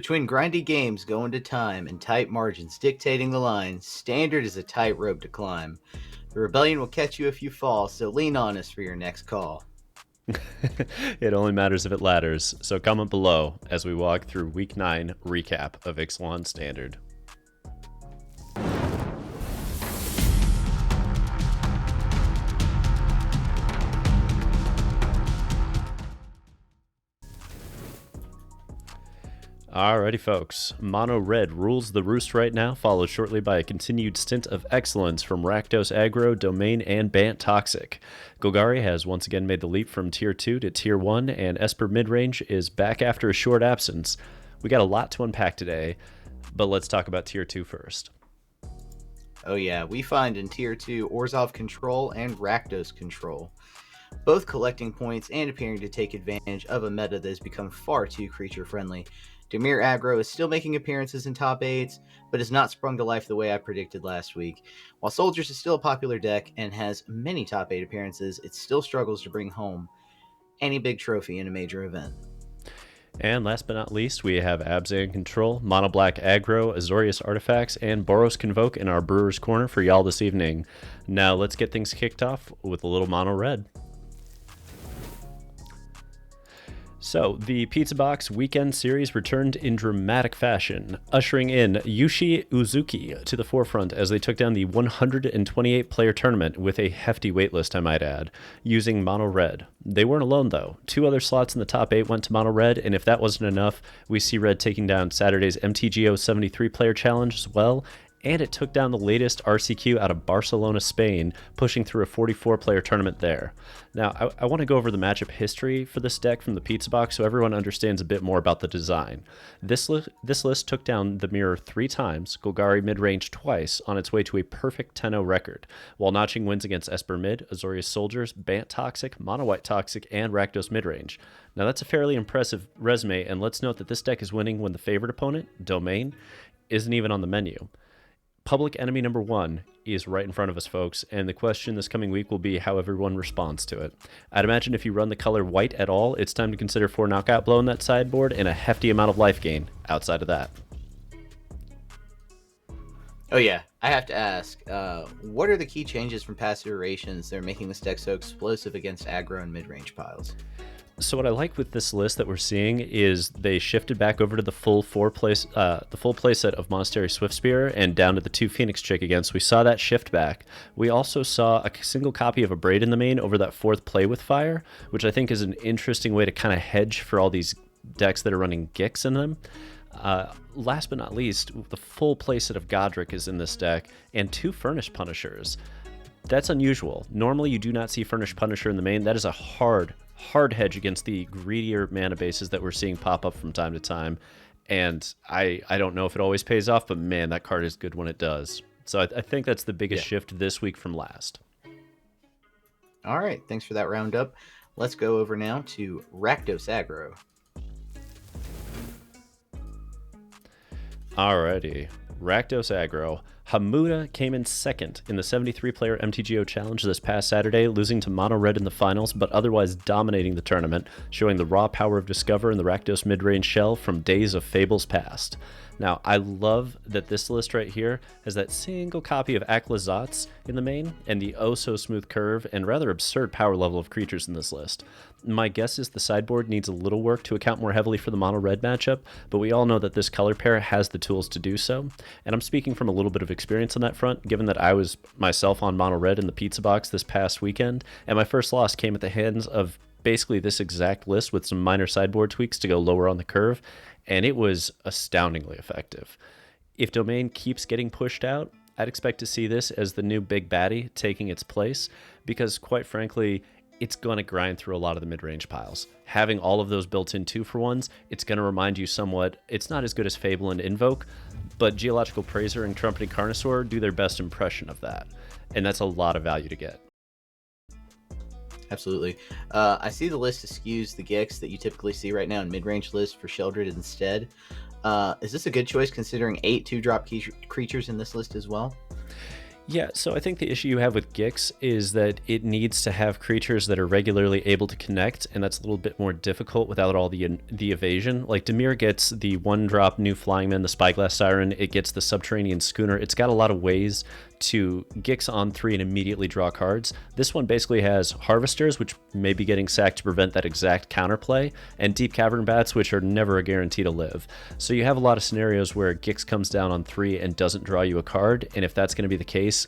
Between grindy games going to time and tight margins dictating the line, Standard is a tightrope to climb. The Rebellion will catch you if you fall, so lean on us for your next call. It only matters if it ladders, so comment below as we walk through Week 9 recap of Ixalan Standard. Alrighty folks, Mono Red rules the roost right now, followed shortly by a continued stint of excellence from Rakdos Aggro, Domain, and Bant Toxic. Golgari has once again made the leap from Tier 2 to Tier 1, and Esper Midrange is back after a short absence. We got a lot to unpack today, but let's talk about Tier 2 first. Oh yeah, we find in Tier 2 Orzhov Control and Rakdos Control, both collecting points and appearing to take advantage of a meta that has become far too creature-friendly. Dimir Aggro is still making appearances in top 8s, but has not sprung to life the way I predicted last week. While Soldiers is still a popular deck and has many top 8 appearances, it still struggles to bring home any big trophy in a major event. And last but not least, we have Abzan Control, Mono Black Aggro, Azorius Artifacts, and Boros Convoke in our Brewer's Corner for y'all this evening. Now let's get things kicked off with a little Mono Red. So, the Pizza Box Weekend Series returned in dramatic fashion, ushering in Yushi Uzuki to the forefront as they took down the 128-player tournament with a hefty waitlist, I might add, using Mono Red. They weren't alone, though. 2 other slots in the top 8 went to Mono Red, and if that wasn't enough, we see Red taking down Saturday's MTGO 73-player challenge as well, and it took down the latest RCQ out of Barcelona, Spain, pushing through a 44-player tournament there. Now, I want to go over the matchup history for this deck from the Pizza Box so everyone understands a bit more about the design. This list took down the Mirror 3 times, Golgari Midrange twice, on its way to a perfect 10-0 record, while notching wins against Esper Mid, Azorius Soldiers, Bant Toxic, Mono White Toxic, and Rakdos Midrange. Now, that's a fairly impressive resume, and let's note that this deck is winning when the favorite opponent, Domain, isn't even on the menu. Public enemy number 1 is right in front of us, folks, and the question this coming week will be how everyone responds to it. I'd imagine if you run the color white at all, it's time to consider 4 knockout blow in that sideboard and a hefty amount of life gain outside of that. Oh yeah, I have to ask, what are the key changes from past iterations that are making this deck so explosive against aggro and mid-range piles? So what I like with this list that we're seeing is they shifted back over to the full playset of Monastery Swiftspear and down to the 2 Phoenix Chick again. So we saw that shift back. We also saw a single copy of a Braid in the main over that 4th Play with Fire, which I think is an interesting way to kind of hedge for all these decks that are running Gix in them. Last but not least, the full playset of Godric is in this deck, and 2 Furnished Punishers. That's unusual. Normally you do not see Furnished Punisher in the main. That is a hard hedge against the greedier mana bases that we're seeing pop up from time to time. And I don't know if it always pays off, but man, that card is good when it does. So I think that's the biggest shift this week from last. All right, thanks for that roundup. Let's go over now to Rakdos Aggro. Alrighty, Rakdos Aggro. Hamuda came in second in the 73-player MTGO challenge this past Saturday, losing to Mono Red in the finals, but otherwise dominating the tournament, showing the raw power of Discover in the Rakdos mid-range shell from days of fables past. Now, I love that this list right here has that single copy of Aklazats in the main, and the oh-so-smooth curve and rather absurd power level of creatures in this list. My guess is the sideboard needs a little work to account more heavily for the mono-red matchup, but we all know that this color pair has the tools to do so, and I'm speaking from a little bit of experience on that front, given that I was myself on mono-red in the Pizza Box this past weekend, and my first loss came at the hands of basically this exact list with some minor sideboard tweaks to go lower on the curve, and it was astoundingly effective. If Domain keeps getting pushed out, I'd expect to see this as the new big baddie taking its place, because quite frankly, it's going to grind through a lot of the mid-range piles. Having all of those built-in 2-for-1s, it's going to remind you somewhat, it's not as good as Fable and Invoke, but Geological Praiser and Trumpeting Carnosaur do their best impression of that, and that's a lot of value to get. Absolutely. I see the list eschews the Gix that you typically see right now in mid-range lists for Sheldred instead. Is this a good choice considering 8 2-drop creatures in this list as well? Yeah, so I think the issue you have with Gix is that it needs to have creatures that are regularly able to connect, and that's a little bit more difficult without all the evasion. Like Dimir gets the 1-drop new Flying Man, the Spyglass Siren, it gets the Subterranean Schooner. It's got a lot of ways to Gix on 3 and immediately draw cards. This one basically has Harvesters, which may be getting sacked to prevent that exact counterplay, and Deep Cavern Bats, which are never a guarantee to live. So you have a lot of scenarios where Gix comes down on 3 and doesn't draw you a card, and if that's going to be the case,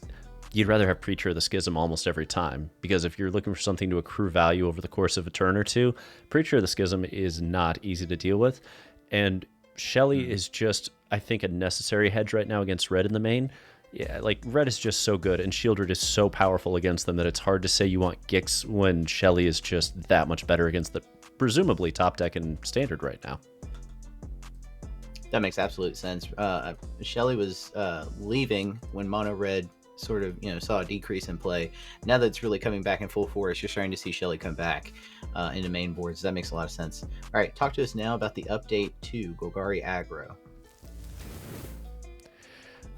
you'd rather have Preacher of the Schism almost every time, because if you're looking for something to accrue value over the course of a turn or two, Preacher of the Schism is not easy to deal with, and Shelly is just, I think, a necessary hedge right now against Red in the main. Yeah, like Red is just so good, and Shieldred is so powerful against them that it's hard to say you want Gix when Shelly is just that much better against the presumably top deck in Standard right now. That makes absolute sense. Shelly was leaving when Mono Red sort of saw a decrease in play. Now that it's really coming back in full force, you're starting to see Shelly come back into main boards. That makes a lot of sense. All right, talk to us now about the update to Golgari Aggro.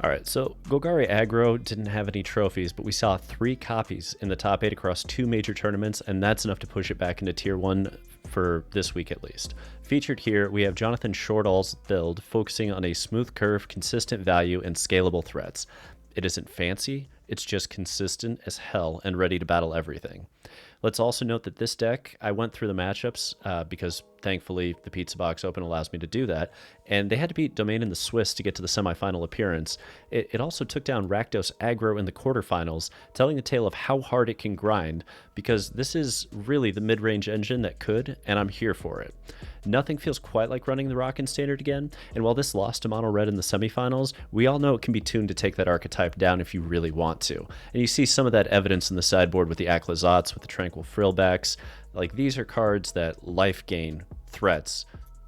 All right, so Golgari Aggro didn't have any trophies, but we saw 3 copies in the top 8 across 2 major tournaments, and that's enough to push it back into Tier 1 for this week at least. Featured here, we have Jonathan Shortall's build focusing on a smooth curve, consistent value, and scalable threats. It isn't fancy, it's just consistent as hell and ready to battle everything. Let's also note that this deck, I went through the matchups because thankfully the Pizza Box Open allows me to do that, and they had to beat Domain and the Swiss to get to the semifinal appearance. It also took down Rakdos Aggro in the quarterfinals, telling the tale of how hard it can grind, because this is really the mid-range engine that could, and I'm here for it. Nothing feels quite like running the Rock in Standard again, and while this lost to Mono Red in the semifinals, we all know it can be tuned to take that archetype down if you really want to. And you see some of that evidence in the sideboard with the Aclazats, with the Tranquil Frillbacks. Like, these are cards that life gain, threats,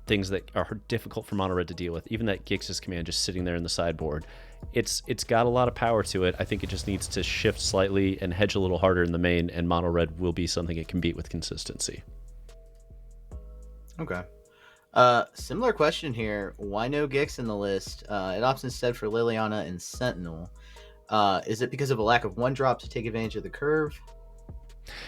things that are difficult for Mono Red to deal with. Even that Gix's command just sitting there in the sideboard. It's got a lot of power to it. I think it just needs to shift slightly and hedge a little harder in the main, and Mono Red will be something it can beat with consistency. Okay. Similar question here. Why no Gix in the list? It opts instead for Liliana and Sentinel. Is it because of a lack of 1-drop to take advantage of the curve?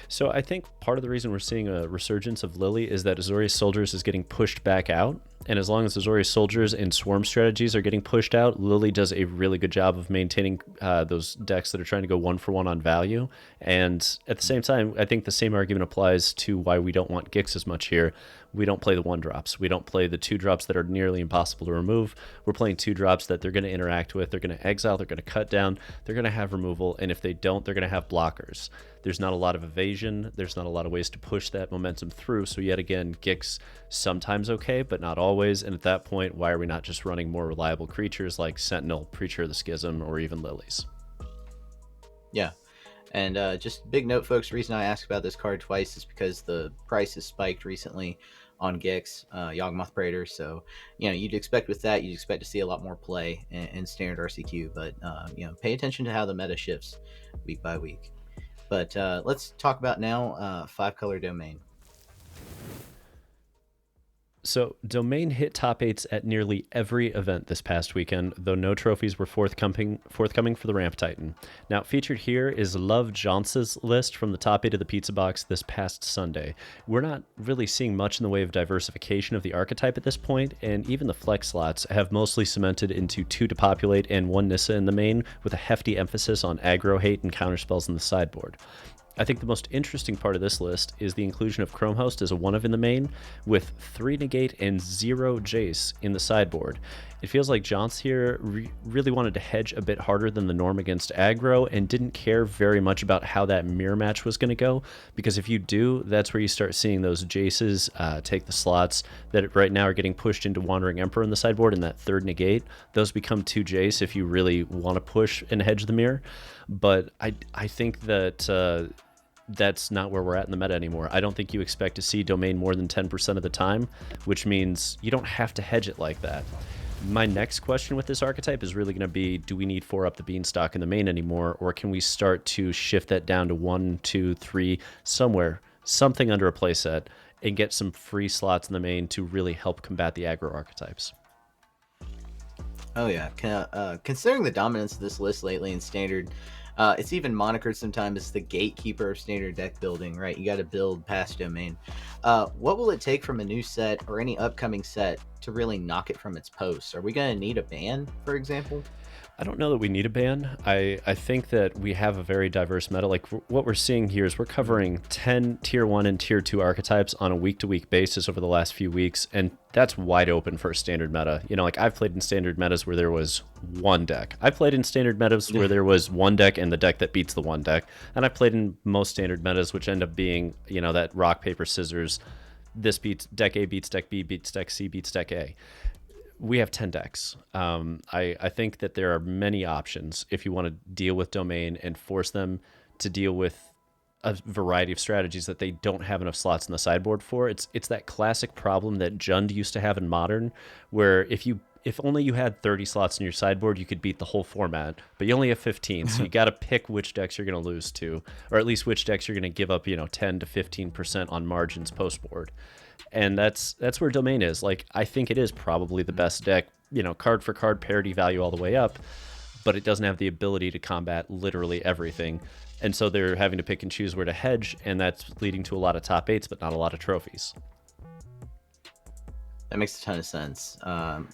So I think part of the reason we're seeing a resurgence of Lily is that Azorius Soldiers is getting pushed back out. And as long as Azorius Soldiers and Swarm strategies are getting pushed out, Lily does a really good job of maintaining those decks that are trying to go 1-for-1 on value. And at the same time, I think the same argument applies to why we don't want Gix as much here. We don't play the 1-drops. We don't play the 2-drops that are nearly impossible to remove. We're playing 2-drops that they're going to interact with. They're going to exile. They're going to cut down. They're going to have removal. And if they don't, they're going to have blockers. There's not a lot of evasion. There's not a lot of ways to push that momentum through. So yet again, Gix sometimes okay, but not always. And at that point, why are we not just running more reliable creatures like Sentinel, Preacher of the Schism, or even Lilies? Yeah. And just big note, folks, the reason I asked about this card twice is because the price has spiked recently on Gix, Yawgmoth Praetor. So, you'd expect with that, you'd expect to see a lot more play in standard RCQ. But, pay attention to how the meta shifts week by week. But let's talk about now 5-color Domain. So Domain hit top 8s at nearly every event this past weekend, though no trophies were forthcoming for the Ramp Titan. Now featured here is Love Johnson's list from the top 8 of the Pizza Box this past Sunday. We're not really seeing much in the way of diversification of the archetype at this point, and even the flex slots have mostly cemented into 2 Depopulate and 1 Nissa in the main, with a hefty emphasis on aggro hate and counterspells in the sideboard. I think the most interesting part of this list is the inclusion of Chrome Host as a 1-of in the main, with 3 Negate and 0 Jace in the sideboard. It feels like Johns here really wanted to hedge a bit harder than the norm against aggro and didn't care very much about how that mirror match was going to go, because if you do, that's where you start seeing those Jaces take the slots that right now are getting pushed into Wandering Emperor in the sideboard, and that 3rd Negate, those become 2 Jace if you really want to push and hedge the mirror. But I think that that's not where we're at in the meta anymore. I don't think you expect to see Domain more than 10% of the time, which means you don't have to hedge it like that. My next question with this archetype is really going to be, do we need 4-up the Beanstalk in the main anymore, or can we start to shift that down to 1, 2, 3, somewhere, something under a playset, and get some free slots in the main to really help combat the aggro archetypes? Oh yeah, considering the dominance of this list lately in Standard, it's even monikered sometimes as the gatekeeper of Standard deck building. Right, you got to build past Domain. What will it take from a new set or any upcoming set to really knock it from its post? Are we going to need a ban, for example? I don't know that we need a ban. I think that we have a very diverse meta. Like what we're seeing here is we're covering 10 tier 1 and tier 2 archetypes on a week-to-week basis over the last few weeks, and that's wide open for a standard meta. You know, like I've played in standard metas where there was one deck. I've played in standard metas where there was one deck and the deck that beats the one deck. And I've played in most standard metas which end up being, you know, that rock, paper, scissors. This beats deck A, beats deck B, beats deck C, beats deck A. We have 10 decks. I think that there are many options if you want to deal with Domain and force them to deal with a variety of strategies that they don't have enough slots in the sideboard for. It's that classic problem that Jund used to have in Modern, where if only you had 30 slots in your sideboard, you could beat the whole format, but you only have 15, so you got to pick which decks you're going to lose to, or at least which decks you're going to give up, 10 to 15% on margins post board. And that's where Domain is. Like, I think it is probably the best deck, card for card parity value all the way up, but it doesn't have the ability to combat literally everything. And so they're having to pick and choose where to hedge, and that's leading to a lot of top eights, but not a lot of trophies. That makes a ton of sense.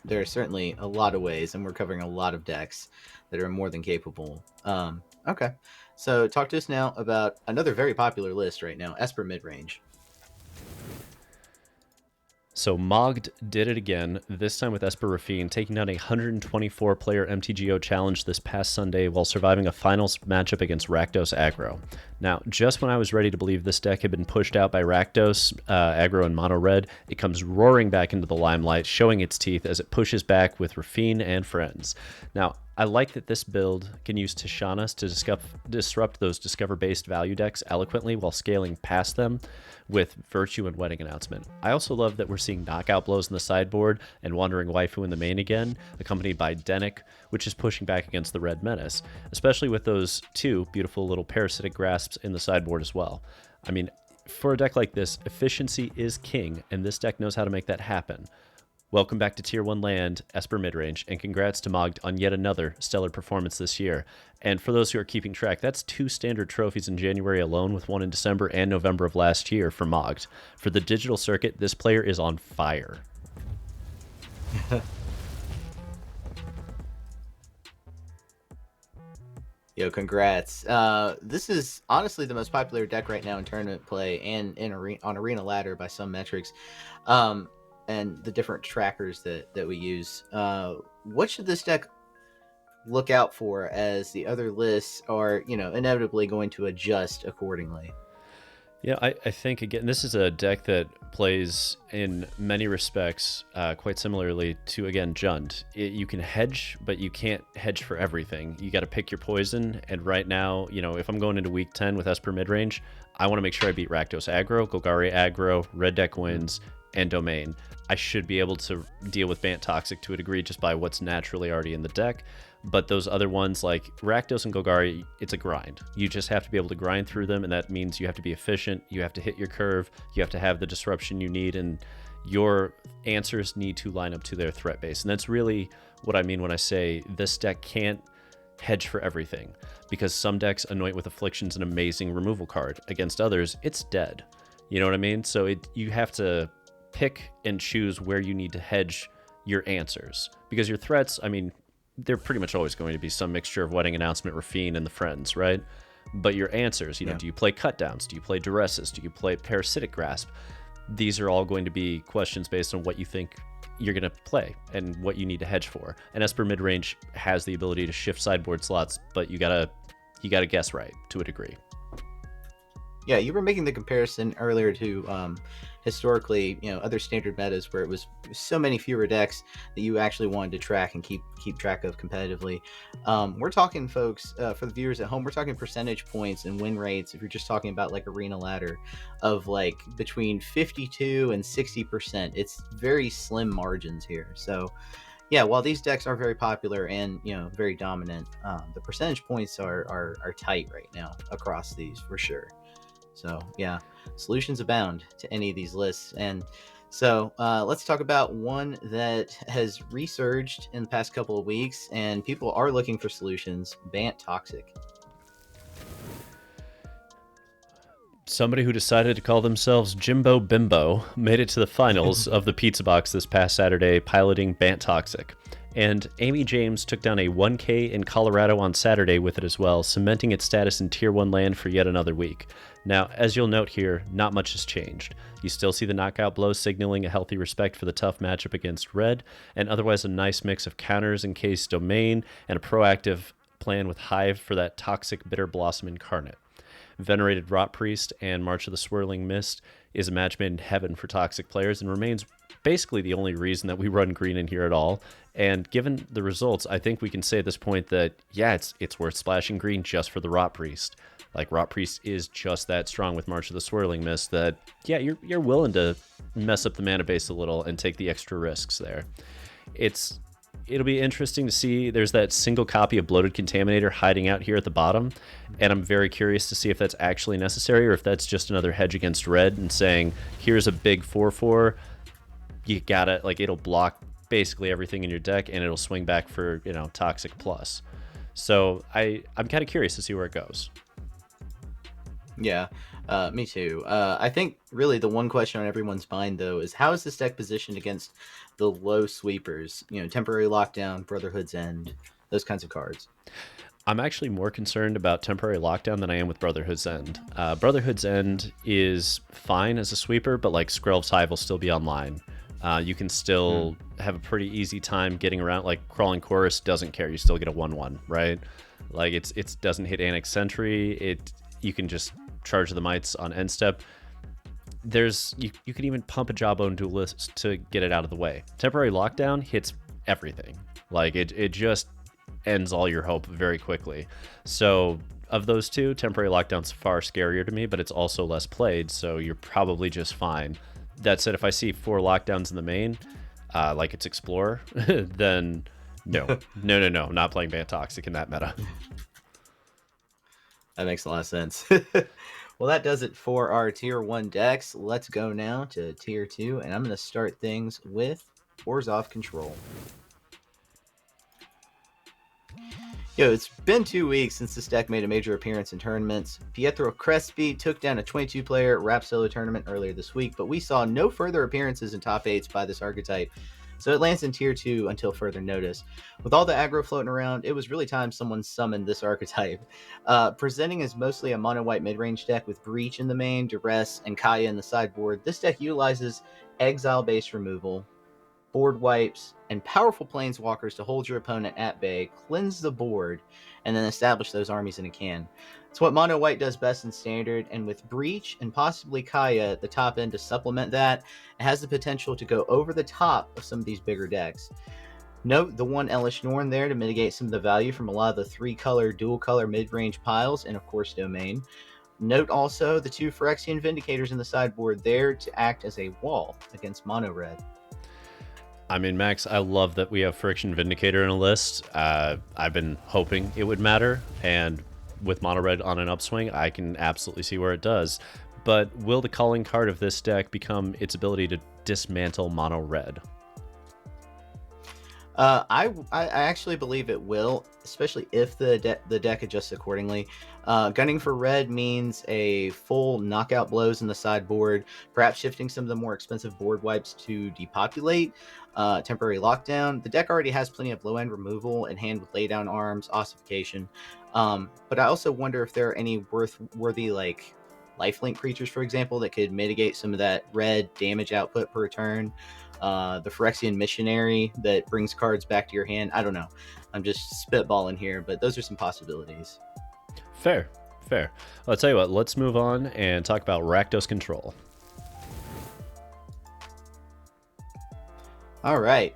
There are certainly a lot of ways, and we're covering a lot of decks that are more than capable. Okay, so talk to us now about another very popular list right now, Esper Midrange. So Mogd did it again, this time with Esper Rafine, taking down a 124-player MTGO challenge this past Sunday while surviving a finals matchup against Rakdos Aggro. Now, just when I was ready to believe this deck had been pushed out by Rakdos Aggro and Mono Red, it comes roaring back into the limelight, showing its teeth as it pushes back with Rafine and friends. Now, I like that this build can use Tishanas to disrupt those Discover-based value decks eloquently while scaling past them with Virtue and Wedding Announcement. I also love that we're seeing Knockout Blows in the sideboard and Wandering Waifu in the main again, accompanied by Denick, which is pushing back against the Red Menace, especially with those two beautiful little Parasitic Grasps in the sideboard as well. I mean, for a deck like this, efficiency is king, and this deck knows how to make that happen. Welcome back to Tier 1 land, Esper Midrange, and congrats to Mogd on yet another stellar performance this year. And for those who are keeping track, that's 2 standard trophies in January alone, with one in December and November of last year for Mogd. For the digital circuit, this player is on fire. Yo, congrats. This is honestly the most popular deck right now in tournament play and on Arena Ladder by some metrics. And the different trackers that we use. What should this deck look out for as the other lists are, inevitably going to adjust accordingly? Yeah, I think, again, this is a deck that plays in many respects quite similarly to, again, Jund. You can hedge, but you can't hedge for everything. You got to pick your poison, and right now, if I'm going into week 10 with Esper Midrange, I want to make sure I beat Rakdos Aggro, Golgari Aggro, Red Deck wins, and Domain. I should be able to deal with Bant Toxic to a degree just by what's naturally already in the deck. But those other ones like Rakdos and Golgari, it's a grind. You just have to be able to grind through them, and that means you have to be efficient, you have to hit your curve, you have to have the disruption you need, and your answers need to line up to their threat base. And that's really what I mean when I say this deck can't hedge for everything, because some decks Anoint with Affliction's an amazing removal card. Against others, it's dead. You know what I mean? So you have to pick and choose where you need to hedge your answers, because your threats, I mean, they're pretty much always going to be some mixture of Wedding Announcement, Rafine, and the friends, right? But your answers, do you play Cutdowns? Do you play Duresses? Do you play Parasitic Grasp? These are all going to be questions based on what you think you're going to play and what you need to hedge for. And Esper Midrange has the ability to shift sideboard slots, but you gotta guess right to a degree. Yeah, you were making the comparison earlier to historically, other standard metas where it was so many fewer decks that you actually wanted to track and keep track of competitively. We're talking, folks, for the viewers at home, we're talking percentage points and win rates. If you're just talking about like Arena Ladder, of like between 52 and 60%, it's very slim margins here. So yeah, while these decks are very popular and very dominant, the percentage points are tight right now across these for sure. So yeah, solutions abound to any of these lists. And So let's talk about one that has resurged in the past couple of weeks, and people are looking for solutions. Bant Toxic. Somebody who decided to call themselves Jimbo Bimbo made it to the finals of the Pizza Box this past Saturday, piloting Bant Toxic. And Amy James took down a 1K in Colorado on Saturday with it as well, cementing its status in Tier 1 land for yet another week. Now, as you'll note here, not much has changed. You still see the knockout blows signaling a healthy respect for the tough matchup against Red, and otherwise a nice mix of counters in case Domain, and a proactive plan with Hive for that toxic Bitter Blossom Incarnate. Venerated Rot Priest and March of the Swirling Mist is a match made in heaven for Toxic players and remains basically the only reason that we run green in here at all. And given the results, I think we can say at this point that, yeah, it's worth splashing green just for the Rot Priest. Like, Rot Priest is just that strong with March of the Swirling Mist that, yeah, you're willing to mess up the mana base a little and take the extra risks there. It'll be interesting to see. There's that single copy of Bloated Contaminator hiding out here at the bottom, and I'm very curious to see if that's actually necessary or if that's just another hedge against Red and saying, here's a big 4/4, you gotta, like, it'll block basically everything in your deck and it'll swing back for, Toxic plus. So I'm kind of curious to see where it goes. Yeah, me too. I think really the one question on everyone's mind, though, is how is this deck positioned against the low sweepers? Temporary Lockdown, Brotherhood's End, those kinds of cards. I'm actually more concerned about Temporary Lockdown than I am with Brotherhood's End. Brotherhood's End is fine as a sweeper, but like Skrelv's Hive will still be online. You can still have a pretty easy time getting around. Like Crawling Chorus doesn't care. You still get a 1/1, right? Like it doesn't hit Annex Sentry. You can just charge the mites on end step. You can even pump a Jawbone Duelist to get it out of the way. Temporary Lockdown hits everything. Like it just ends all your hope very quickly. So of those two, Temporary Lockdown's far scarier to me, but it's also less played, so you're probably just fine. That said, if I see 4 lockdowns in the main, like it's Explorer, then no, not playing Bant Toxic in that meta. That makes a lot of sense. Well, that does it for our Tier 1 decks. Let's go now to Tier 2, and I'm going to start things with Orzhov Control. It's been 2 weeks since this deck made a major appearance in tournaments. Pietro Crespi took down a 22-player Rapsolo tournament earlier this week, but we saw no further appearances in top 8s by this archetype, so it lands in Tier 2 until further notice. With all the aggro floating around, it was really time someone summoned this archetype. Presenting as mostly a mono-white mid-range deck with Breach in the main, Duress, and Kaya in the sideboard, this deck utilizes exile-based removal, board wipes, and powerful planeswalkers to hold your opponent at bay, cleanse the board, and then establish those armies in a can. It's what Mono White does best in Standard, and with Breach and possibly Kaya at the top end to supplement that, it has the potential to go over the top of some of these bigger decks. Note the one Elish Norn there to mitigate some of the value from a lot of the 3-color, dual-color mid-range piles, and of course Domain. Note also the 2 Phyrexian Vindicators in the sideboard there to act as a wall against Mono Red. I mean, Max, I love that we have Friction Vindicator in a list. I've been hoping it would matter, and with Mono Red on an upswing, I can absolutely see where it does. But will the calling card of this deck become its ability to dismantle Mono Red? I actually believe it will, especially if the deck adjusts accordingly. Gunning for red means a full knockout blows in the sideboard, perhaps shifting some of the more expensive board wipes to depopulate. Temporary lockdown. The deck already has plenty of low-end removal in hand with laydown arms, ossification. But I also wonder if there are any worthy like lifelink creatures, for example, that could mitigate some of that red damage output per turn. The Phyrexian Missionary that brings cards back to your hand. I don't know. I'm just spitballing here, but those are some possibilities. Fair. Well, I'll tell you what, let's move on and talk about Rakdos Control. All right.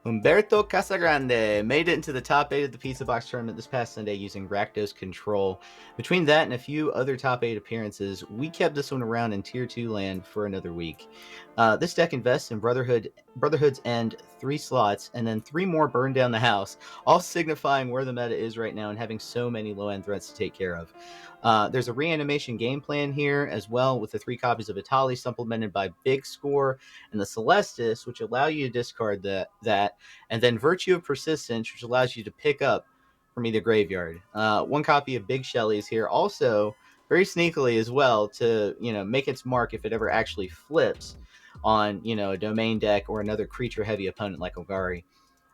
Humberto Casagrande made it into the top 8 of the Pizza Box tournament this past Sunday using Rakdos Control. Between that and a few other top 8 appearances, we kept this one around in Tier 2 land for another week. This deck invests in Brotherhood's End 3 slots, and then 3 more burn down the house, all signifying where the meta is right now and having so many low-end threats to take care of. There's a reanimation game plan here as well, with the 3 copies of Atali supplemented by Big Score and the Celestis, which allow you to discard that, and then Virtue of Persistence, which allows you to pick up from either graveyard. 1 copy of Big Shelly's here, also very sneakily as well, to make its mark if it ever actually flips on a domain deck or another creature heavy opponent like Golgari.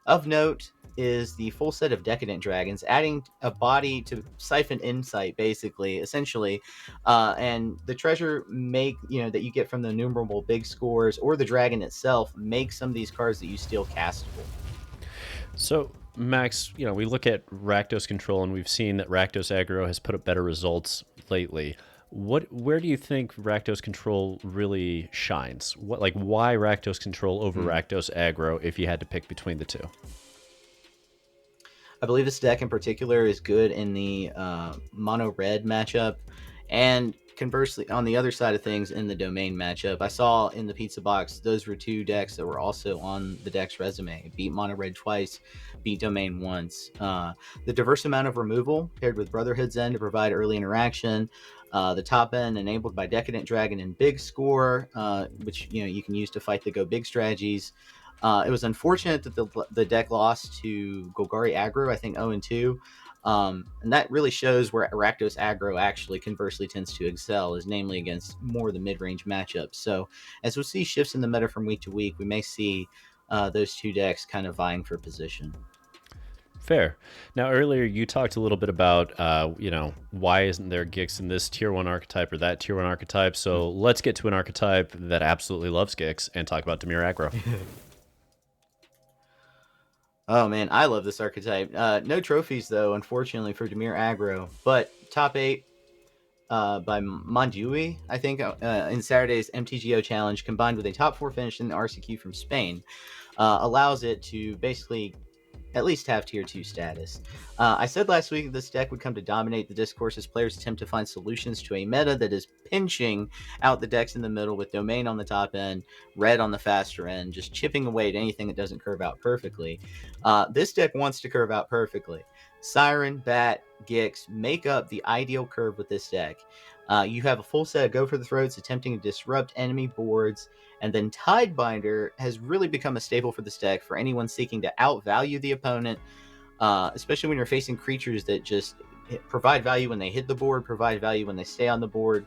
Of note is the full set of Decadent Dragons, adding a body to Siphon Insight, basically, essentially, and the treasure that you get from the innumerable big scores or the dragon itself makes some of these cards that you steal castable. So, Max, we look at Rakdos Control, and we've seen that Rakdos Aggro has put up better results lately. Where do you think Rakdos Control really shines? Why Rakdos Control over Rakdos Aggro if you had to pick between the two? I believe this deck in particular is good in the mono red matchup, and conversely, on the other side of things, in the domain matchup. I saw in the pizza box those were 2 decks that were also on the deck's resume. Beat mono red twice, beat domain once. The diverse amount of removal paired with Brotherhood's End to provide early interaction. The top end enabled by Decadent Dragon and Big Score, which you can use to fight the go big strategies. It was unfortunate that the deck lost to Golgari Aggro, I think 0-2. And that really shows where Rakdos Aggro actually conversely tends to excel, is namely against more of the mid-range matchups. So as we see shifts in the meta from week to week, we may see those 2 decks kind of vying for position. Fair. Now, earlier you talked a little bit about, why isn't there Gix in this tier 1 archetype or that tier 1 archetype? So let's get to an archetype that absolutely loves Gix and talk about Dimir Aggro. Oh man, I love this archetype. No trophies though, unfortunately, for Dimir Aggro, but top 8 by Mondui, I think, in Saturday's MTGO challenge, combined with a top 4 finish in the RCQ from Spain, allows it to basically at least have tier 2 status. I said last week that this deck would come to dominate the discourse as players attempt to find solutions to a meta that is pinching out the decks in the middle, with domain on the top end, red on the faster end, just chipping away at anything that doesn't curve out perfectly. This deck wants to curve out perfectly. Siren, Bat, Gix make up the ideal curve with this deck. You have a full set of Go for the Throats attempting to disrupt enemy boards, and then Tidebinder has really become a staple for this deck for anyone seeking to outvalue the opponent, especially when you're facing creatures that just provide value when they hit the board, provide value when they stay on the board.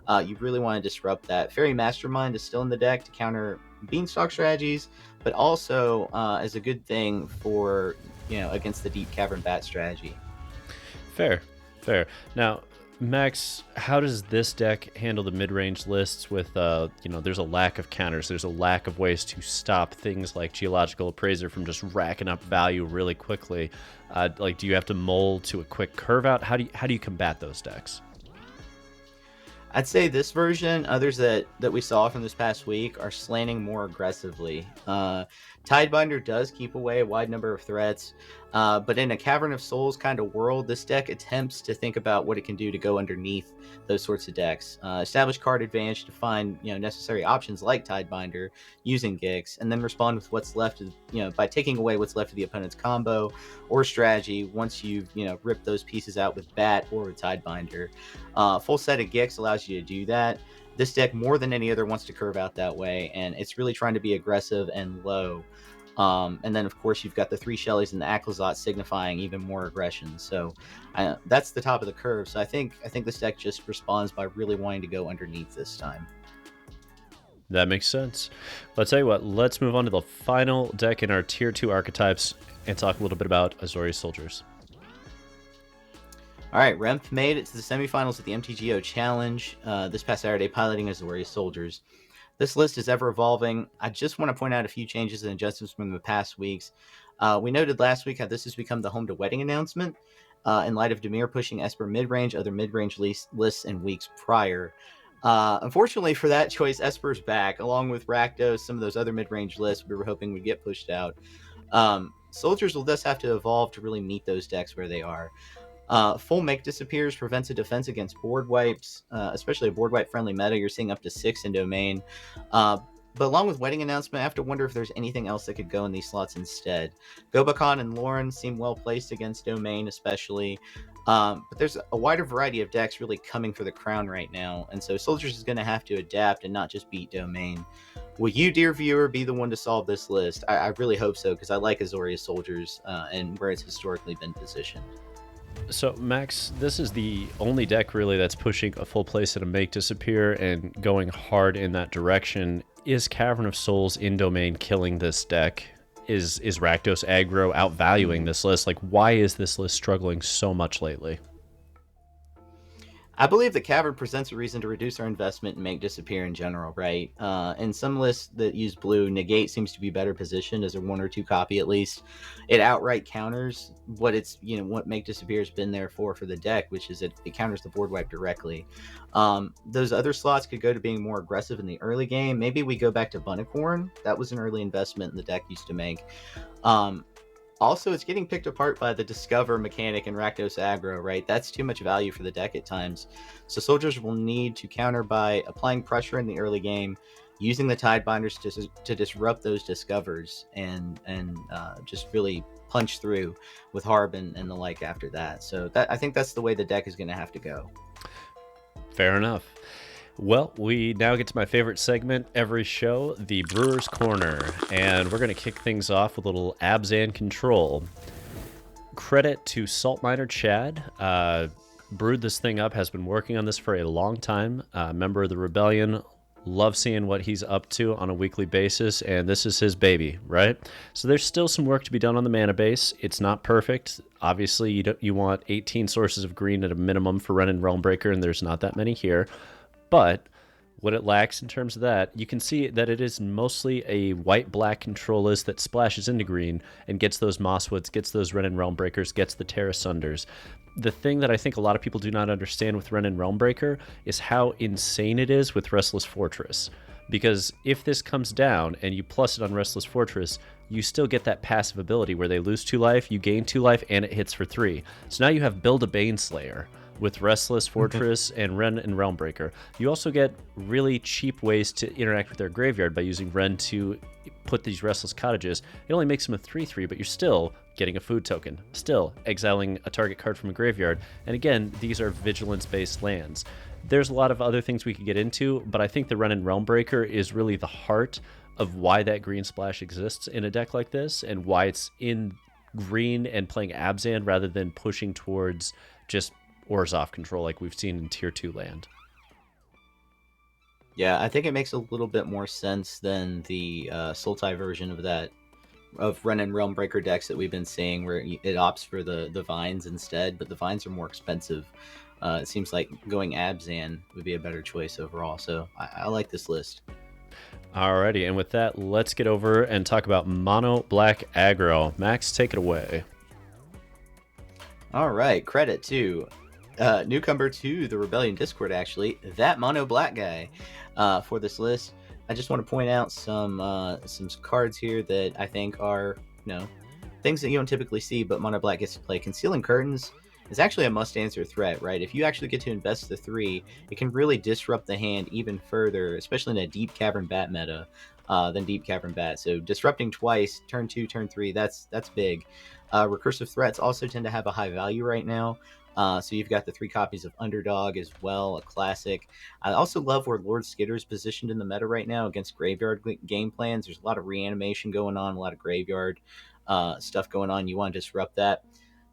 You really want to disrupt that. Fairy Mastermind is still in the deck to counter Beanstalk strategies, but also as a good thing for, against the Deep Cavern Bat strategy. Fair. Now, Max, how does this deck handle the mid-range lists with, there's a lack of counters, there's a lack of ways to stop things like Geological Appraiser from just racking up value really quickly? Do you have to mold to a quick curve out? How do you combat those decks? I'd say this version, others that we saw from this past week, are slanting more aggressively. Tidebinder does keep away a wide number of threats, but in a Cavern of Souls kind of world, this deck attempts to think about what it can do to go underneath those sorts of decks. Establish card advantage to find necessary options like Tidebinder using Gix, and then respond with what's left of, by taking away what's left of the opponent's combo or strategy once you've ripped those pieces out with Bat or with Tidebinder. Full set of Gix allows you to do that. This deck, more than any other, wants to curve out that way, and it's really trying to be aggressive and low. And then, of course, you've got the 3 Shellys and the Aclazot signifying even more aggression. So that's the top of the curve. So I think this deck just responds by really wanting to go underneath this time. That makes sense. But I'll tell you what, let's move on to the final deck in our Tier 2 archetypes and talk a little bit about Azorius Soldiers. All right, Remp made it to the semifinals of the MTGO Challenge this past Saturday, piloting Azorius Soldiers. This list is ever evolving. I just want to point out a few changes and adjustments from the past weeks. We noted last week how this has become the home to wedding announcement in light of Dimir pushing Esper Midrange, other midrange lists in weeks prior. Unfortunately for that choice, Esper's back, along with Rakdos, some of those other midrange lists we were hoping would get pushed out. Soldiers will thus have to evolve to really meet those decks where they are. Full Make Disappears prevents a defense against board wipes, especially a board wipe friendly meta. You're seeing up to 6 in domain. But along with Wedding Announcement, I have to wonder if there's anything else that could go in these slots instead. Gobakon and Lauren seem well placed against Domain, especially. But there's a wider variety of decks really coming for the crown right now, and so Soldiers is going to have to adapt and not just beat Domain. Will you, dear viewer, be the one to solve this list? I really hope so, because I like Azorius Soldiers and where it's historically been positioned. So, Max, this is the only deck really that's pushing a full place at a Make Disappear and going hard in that direction. Is Cavern of Souls in Domain killing this deck? Is Rakdos Aggro outvaluing this list? Like, why is this list struggling so much lately? I believe the Cavern presents a reason to reduce our investment and Make Disappear in general, right? In some lists that use blue, Negate seems to be better positioned as a 1 or 2 copy at least. It outright counters what it's, what Make Disappear has been there for the deck, which is it counters the board wipe directly. Those other slots could go to being more aggressive in the early game. Maybe we go back to Bunnicorn. That was an early investment the deck used to make. Also, it's getting picked apart by the Discover mechanic in Rakdos Aggro, right? That's too much value for the deck at times. So Soldiers will need to counter by applying pressure in the early game, using the Tidebinders to disrupt those Discovers, and just really punch through with Harb and the like after that. So I think that's the way the deck is going to have to go. Fair enough. Well, we now get to my favorite segment every show, the Brewer's Corner, and we're going to kick things off with a little Abzan Control. Credit to Salt Miner Chad. Brewed this thing up, has been working on this for a long time. Member of the Rebellion. Love seeing what he's up to on a weekly basis, and this is his baby, right? So there's still some work to be done on the mana base. It's not perfect. Obviously, you want 18 sources of green at a minimum for Ren and Realmbreaker, and there's not that many here. But what it lacks in terms of that, you can see that it is mostly a white-black control list that splashes into green and gets those Mosswoods, gets those Ren and Realmbreakers, gets the Terra Sunders. The thing that I think a lot of people do not understand with Ren and Realmbreaker is how insane it is with Restless Fortress. Because if this comes down and you plus it on Restless Fortress, you still get that passive ability where they lose 2 life, you gain 2 life, and it hits for 3. So now you have Build a Baneslayer with Restless Fortress and Ren and Realmbreaker. You also get really cheap ways to interact with their graveyard by using Ren to put these Restless Cottages. It only makes them a 3/3, but you're still getting a food token, still exiling a target card from a graveyard. And again, these are vigilance-based lands. There's a lot of other things we could get into, but I think the Ren and Realmbreaker is really the heart of why that green splash exists in a deck like this, and why it's in green and playing Abzan rather than pushing towards just Orzhov Control like we've seen in Tier 2 land. Yeah, I think it makes a little bit more sense than the Sultai version of that, of Ren and Realmbreaker decks that we've been seeing, where it opts for the Vines instead, but the Vines are more expensive. It seems like going Abzan would be a better choice overall, so I like this list. Alrighty, and with that, let's get over and talk about Mono Black Aggro. Max, take it away. All right, credit to newcomer to the Rebellion Discord, actually, that Mono Black guy, for this list. I just want to point out some cards here that I think are, things that you don't typically see, but Mono Black gets to play. Concealing Curtains is actually a must-answer threat, right? If you actually get to invest the 3, it can really disrupt the hand even further, especially in a Deep Cavern Bat meta than Deep Cavern Bat. So disrupting twice, turn 2, turn 3, that's big. Recursive threats also tend to have a high value right now. So you've got the 3 copies of Underdog as well, a classic. I also love where Lord Skitter's positioned in the meta right now against graveyard game plans. There's a lot of reanimation going on, a lot of graveyard stuff going on. You want to disrupt that.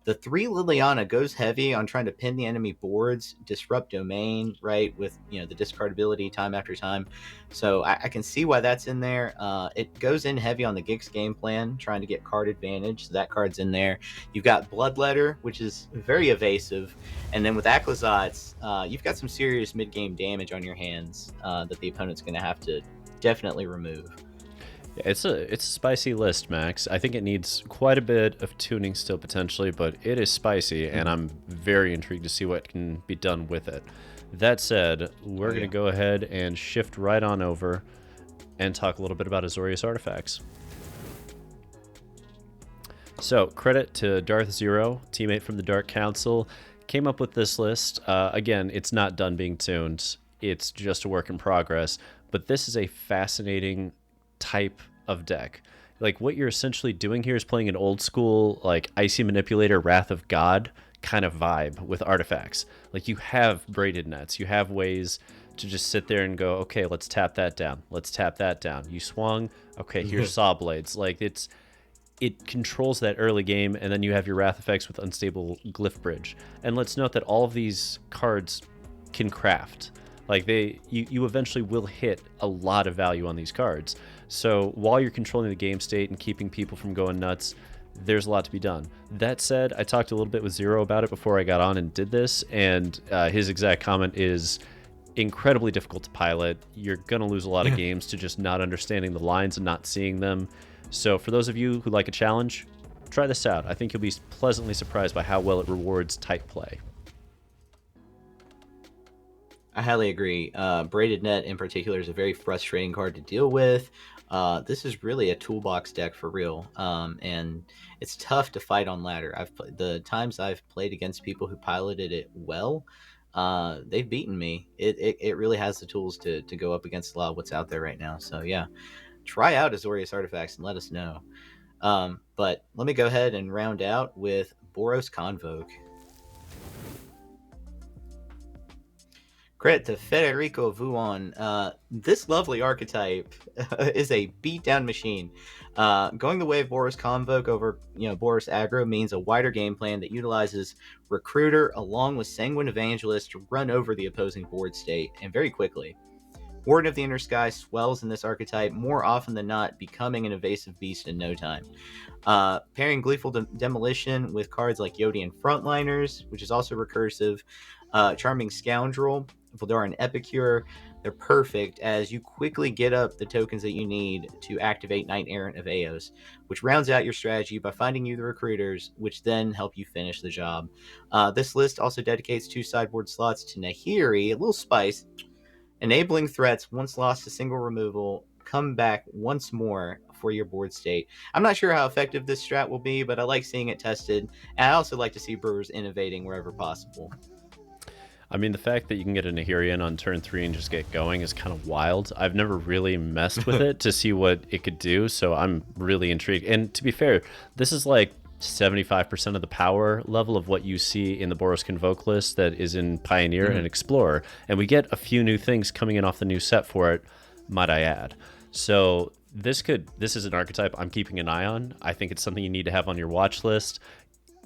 The 3 Liliana goes heavy on trying to pin the enemy boards, disrupt domain, right, with the discard ability time after time. So I can see why that's in there. It goes in heavy on the Gix game plan, trying to get card advantage. So that card's in there. You've got Bloodletter, which is very evasive. And then with Aclazotz, you've got some serious mid-game damage on your hands that the opponent's going to have to definitely remove. It's a spicy list, Max. I think it needs quite a bit of tuning still potentially, but it is spicy, and I'm very intrigued to see what can be done with it. That said, we're going to go ahead and shift right on over and talk a little bit about Azorius Artifacts. So, credit to Darth Zero, teammate from the Dark Council, came up with this list. Again, it's not done being tuned. It's just a work in progress. but this is a fascinating type of deck. Like, what you're essentially doing here is playing an old school, like, Icy Manipulator, Wrath of God kind of vibe with artifacts. Like, you have braided nets, you have ways to just sit there and go, okay, let's tap that down, let's tap that down. You swung, okay, here's saw blades. Like, it controls that early game, and then you have your wrath effects with unstable glyph bridge. And let's note that all of these cards can craft. Like, you eventually will hit a lot of value on these cards. So while you're controlling the game state and keeping people from going nuts, there's a lot to be done. That said, I talked a little bit with Zero about it before I got on and did this, and his exact comment is incredibly difficult to pilot. You're going to lose a lot of games to just not understanding the lines and not seeing them. So for those of you who like a challenge, try this out. I think you'll be pleasantly surprised by how well it rewards tight play. I highly agree. Braided Net in particular is a very frustrating card to deal with. This is really a toolbox deck for real, and it's tough to fight on ladder. The times I've played against people who piloted it well, they've beaten me. It really has the tools to go up against a lot of what's out there right now. So yeah, try out Azorius Artifacts and let us know. But let me go ahead and round out with Boros Convoke. Credit to Federico Vuon. This lovely archetype is a beatdown machine. Going the way of Boros Convoke over Boros Aggro means a wider game plan that utilizes Recruiter along with Sanguine Evangelist to run over the opposing board state, and very quickly. Warden of the Inner Sky swells in this archetype more often than not, becoming an evasive beast in no time. Pairing Gleeful Demolition with cards like Yodian Frontliners, which is also recursive, Charming Scoundrel, Voldaren Epicure, they're perfect as you quickly get up the tokens that you need to activate Knight Errant of Eos, which rounds out your strategy by finding you the recruiters, which then help you finish the job. This list also dedicates 2 sideboard slots to Nahiri, a little spice, enabling threats once lost to single removal come back once more for your board state. I'm not sure how effective this strat will be, but I like seeing it tested, and I also like to see Brewers innovating wherever possible. I mean, the fact that you can get a Nahirian on turn 3 and just get going is kind of wild. I've never really messed with it to see what it could do, so I'm really intrigued. And to be fair, this is like 75% of the power level of what you see in the Boros Convoke list that is in Pioneer and Explorer. And we get a few new things coming in off the new set for it, might I add. So this is an archetype I'm keeping an eye on. I think it's something you need to have on your watch list.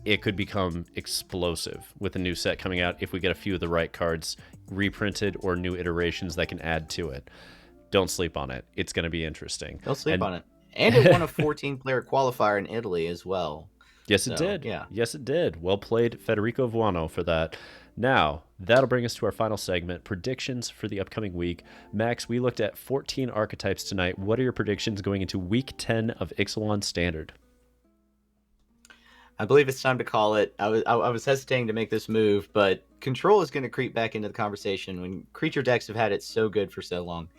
It could become explosive with a new set coming out if we get a few of the right cards reprinted or new iterations that can add to it. Don't sleep on it. It's going to be interesting. Don't sleep on it. And it won a 14-player qualifier in Italy as well. Yes, it did. Yeah. Yes, it did. Well played, Federico Vuano, for that. Now, that'll bring us to our final segment, predictions for the upcoming week. Max, we looked at 14 archetypes tonight. What are your predictions going into week 10 of Ixalan Standard? I believe it's time to call it. I was hesitating to make this move, but Control is going to creep back into the conversation when creature decks have had it so good for so long.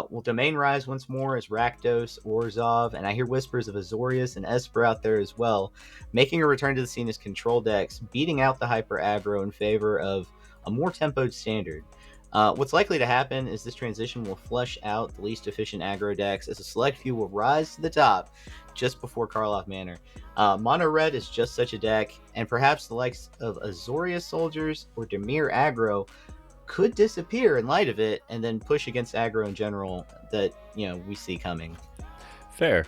Will Domain rise once more as Rakdos, Orzhov, and I hear whispers of Azorius and Esper out there as well, making a return to the scene as Control decks, beating out the Hyper Aggro in favor of a more tempoed Standard. What's likely to happen is this transition will flush out the least efficient aggro decks as a select few will rise to the top just before Karlov Manor. Mono Red is just such a deck, and perhaps the likes of Azorius Soldiers or Dimir Aggro could disappear in light of it and then push against aggro in general that we see coming. Fair.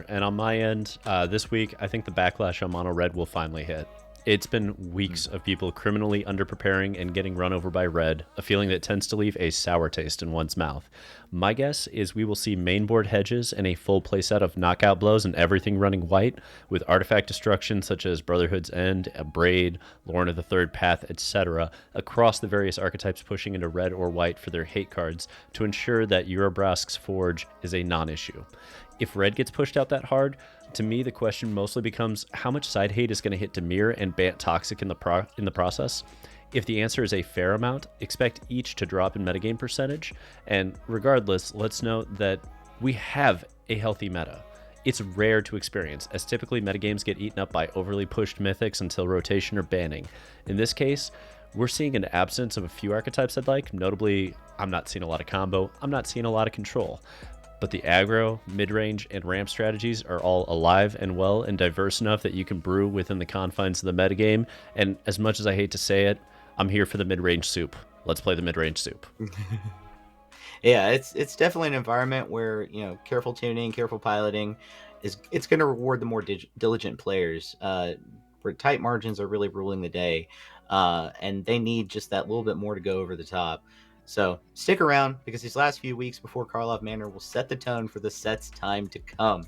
And on my end, this week, I think the backlash on Mono Red will finally hit. It's been weeks of people criminally underpreparing and getting run over by red, a feeling that tends to leave a sour taste in one's mouth. My guess is we will see mainboard hedges and a full playset of knockout blows and everything running white, with artifact destruction such as Brotherhood's End, Braid, Lorna the Third Path, etc., across the various archetypes pushing into red or white for their hate cards to ensure that Eurobrask's Forge is a non-issue. If red gets pushed out that hard, to me, the question mostly becomes how much side hate is going to hit Dimir and Bant Toxic in the process. If the answer is a fair amount, expect each to drop in metagame percentage. And regardless, let's note that we have a healthy meta. It's rare to experience, as typically metagames get eaten up by overly pushed mythics until rotation or banning. In this case, we're seeing an absence of a few archetypes I'd like. Notably, I'm not seeing a lot of combo. I'm not seeing a lot of control. But the aggro, mid-range, and ramp strategies are all alive and well and diverse enough that you can brew within the confines of the metagame. And as much as I hate to say it, I'm here for the mid-range soup. Let's play the mid-range soup. Yeah, it's definitely an environment where, careful tuning, careful piloting it's going to reward the more diligent players. Where tight margins are really ruling the day, and they need just that little bit more to go over the top. So stick around, because these last few weeks before Karlov Manor will set the tone for the set's time to come.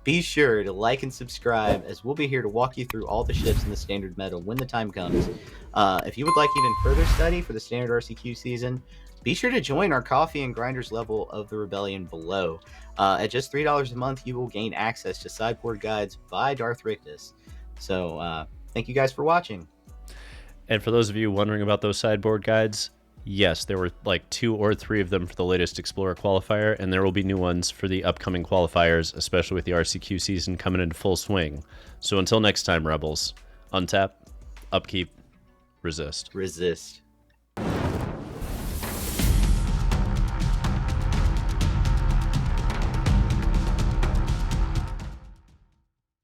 Be sure to like and subscribe, as we'll be here to walk you through all the ships in the standard meta when the time comes. If you would like even further study for the standard RCQ season, be sure to join our Coffee and Grinders level of the Rebellion below. At just $3 a month, you will gain access to sideboard guides by Darth Rakdos. So thank you guys for watching. And for those of you wondering about those sideboard guides, yes, there were like 2 or 3 of them for the latest Explorer qualifier, and there will be new ones for the upcoming qualifiers, especially with the RCQ season coming into full swing. So until next time, Rebels, untap, upkeep, resist. Resist.